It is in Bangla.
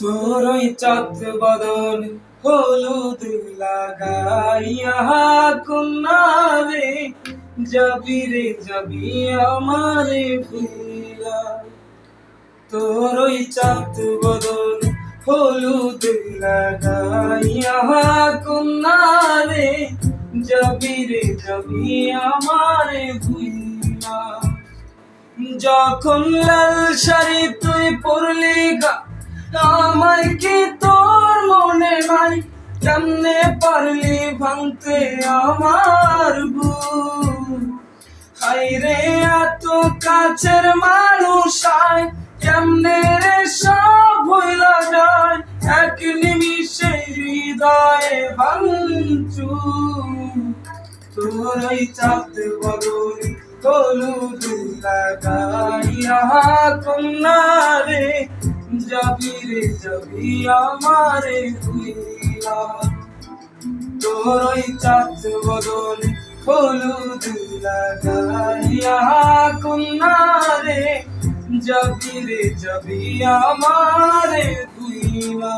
তোর ওই চাঁদ বদন হলুদ লাগাইয়া কন্যা রে, যাবি রে যাবি আমারে ভুইলা। তোর ওই চাঁদ বদন হলুদ লাগাইয়া কন্যা রে, যাবি রে যাবি আমারে ভুইলা। যখন লাল শাড়ি তুই পরলি গা, আমায় কি তোর মনে নাই? কেমনে পারলি ভাঙতে আমার বুক? হায়রে এত কাছের মানুষ আয়, কেমনে রে সব ভুইলা যায়? এক নিমিষে হৃদয়ে ভাঙচুর। তোর ওই চাঁদ বদন হলুদ লাগাইয়া কন্যা রে, যাবি রে যাবি আমারে ভুইলা। তোর ওই চাঁদ বদন হলুদ লাগাইয়া কন্যা রে, যাবি রে যাবি আমারে ভুইলা।